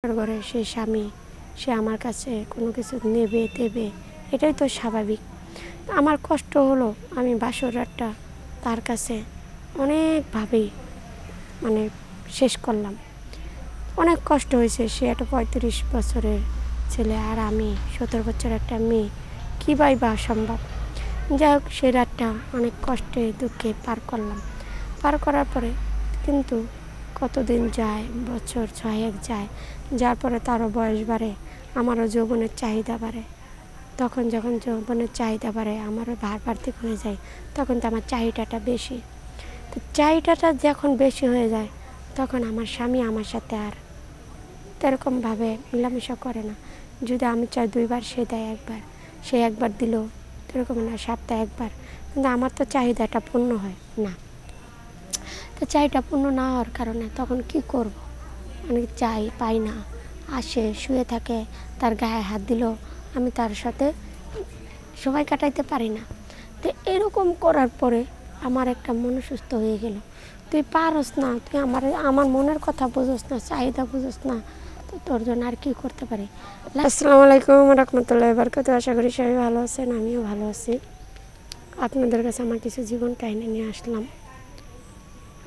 ঘরে সেই স্বামী সে আমার কাছে কোনো কিছু নেবে দেবে, এটাই তো স্বাভাবিক। আমার কষ্ট হলো আমি বাসর রাতটা তার কাছে অনেকভাবেই মানে শেষ করলাম। অনেক কষ্ট হয়েছে। সে একটা 35 বছরের ছেলে আর আমি 17 বছর একটা মেয়ে, কীভাবে বা সম্ভব। যাই হোক, সেই রাতটা অনেক কষ্টে দুঃখে পার করলাম। পার করার পরে কিন্তু কতদিন যায়, বছর 6-1 যায়, যার পরে তারও বয়স বাড়ে, আমারও যৌবনের চাহিদা বাড়ে। তখন যখন যৌবনের চাহিদা বাড়ে, আমারও ভারপ্রান্তিক হয়ে যায়, তখন তো আমার চাহিদাটা বেশি। তো চাহিদাটা যখন বেশি হয়ে যায়, তখন আমার স্বামী আমার সাথে আর এরকমভাবে মেলামেশা করে না। যদি আমি চাই 2 বার, সে দেয় 1 বার, সে 1 বার দিল এরকম না, সপ্তাহে 1 বার। কিন্তু আমার তো চাহিদাটা পূর্ণ হয় না। তো চাহিদা পূর্ণ না হওয়ার কারণে তখন কি করব? অনেক চাই, পাই না। আসে, শুয়ে থাকে, তার গায়ে হাত দিল, আমি তার সাথে সময় কাটাইতে পারি না। তো এরকম করার পরে আমার একটা মনসুস্থ হয়ে গেল। তুই পারস না, তুই আমার মনের কথা বুঝোস না, চাহিদা বুঝোস না, তো তোর জন্য আর কি করতে পারি। আসসালামু আলাইকুম রাহমাতুল্লাহি ওয়া বারাকাতুহু। আশা করি সবাই ভালো আছেন, আমিও ভালো আছি। আপনাদের কাছে আমার কিছু জীবন কাহিনী নিয়ে আসলাম।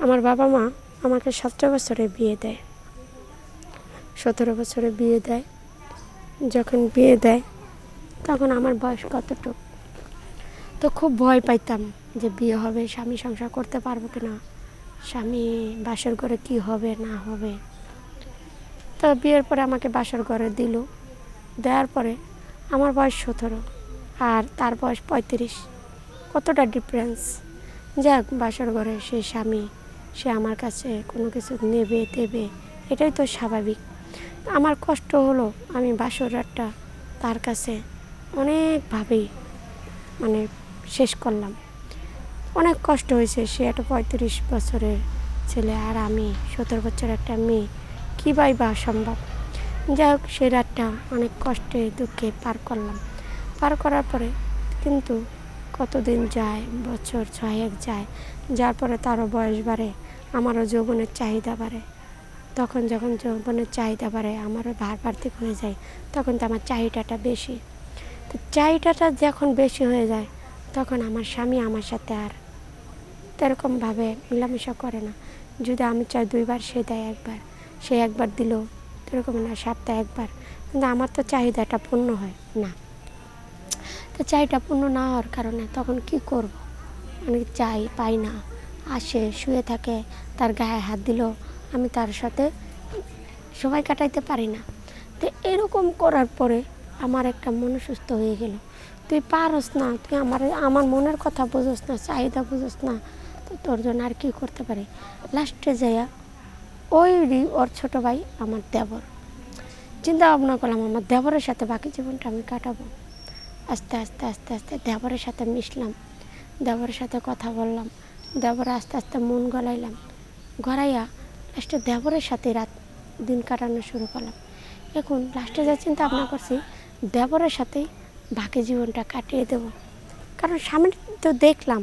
আমার বাবা মা আমাকে 17 বছরে বিয়ে দেয়, 17 বছরে বিয়ে দেয়। যখন বিয়ে দেয় তখন আমার বয়স কতটুকু, তো খুব ভয় পাইতাম যে বিয়ে হবে, স্বামী সংসার করতে পারবো কি না, স্বামী বাসর ঘরে কি হবে না হবে। তো বিয়ের পরে আমাকে বাসর ঘরে দিল। দেওয়ার পরে আমার বয়স 17 আর তার বয়স 35, কতটা ডিফারেন্স। যাক, বাসর ঘরে সেই স্বামী সে আমার কাছে কোনো কিছু নেবে দেবে, এটাই তো স্বাভাবিক। আমার কষ্ট হলো আমি বাসর রাতটা তার কাছে অনেকভাবেই শেষ করলাম। অনেক কষ্ট হয়েছে। সে একটা 35 বছরের ছেলে আর আমি 17 বছর একটা মেয়ে, কীভাবে বা সম্ভব। যাই হোক, সেই রাতটা অনেক কষ্টে দুঃখে পার করলাম। পার করার পরে কিন্তু কতদিন যায়, বছর 6-1 যায়, যার পরে তারও বয়স বাড়ে, আমারও যৌবনের চাহিদা বাড়ে। তখন যখন যৌবনের চাহিদা বাড়ে, আমারও ভারপ্রান্তিক হয়ে যায়, তখন তো আমার চাহিদাটা বেশি। তো চাহিদাটা যখন বেশি হয়ে যায়, তখন আমার স্বামী আমার সাথে আর এরকমভাবে মেলামেশা করে না। যদি আমি চাই 2 বার, সে দেয় 1 বার, সে 1 বার দিল এরকম না, সপ্তাহে 1 বার। কিন্তু আমার তো চাহিদাটা পূর্ণ হয় না। তো চাহিদা পূর্ণ না হওয়ার কারণে তখন কি করব? অনেক চাই, পাই না। আসে, শুয়ে থাকে, তার গায়ে হাত দিল, আমি তার সাথে সময় কাটাইতে পারি না। তো এরকম করার পরে আমার একটা মনসুস্থ হয়ে গেল। তুই পারস না, তুই আমার মনের কথা বুঝোস না, চাহিদা বুঝোস না, তো তোর জন্য আর কি করতে পারি। লাস্টে যাইয়া ওর ছোটো ভাই আমার দেবর, চিন্তা ভাবনা করলাম আমার দেবরের সাথে বাকি জীবনটা আমি কাটাবো। আস্তে আস্তে আস্তে আস্তে দেবরের সাথে মিশলাম, দেবরের সাথে কথা বললাম, দেবরে আস্তে আস্তে মন গলাইলাম, গড়াইয়া লাস্টে দেবরের সাথে দিন কাটানো শুরু করলাম। এখন লাস্টে যা চিন্তা ভাবনা করছি, দেবরের সাথেই বাকি জীবনটা কাটিয়ে দেব। কারণ সামনে তো দেখলাম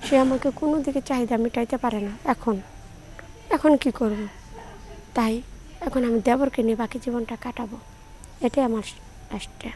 সে আমাকে কোনো দিকে চাহিদা মেটাইতে পারে না। এখন কি করব? তাই এখন আমি দেবরকে নিয়ে বাকি জীবনটা কাটাবো, এটাই আমার লাস্টে।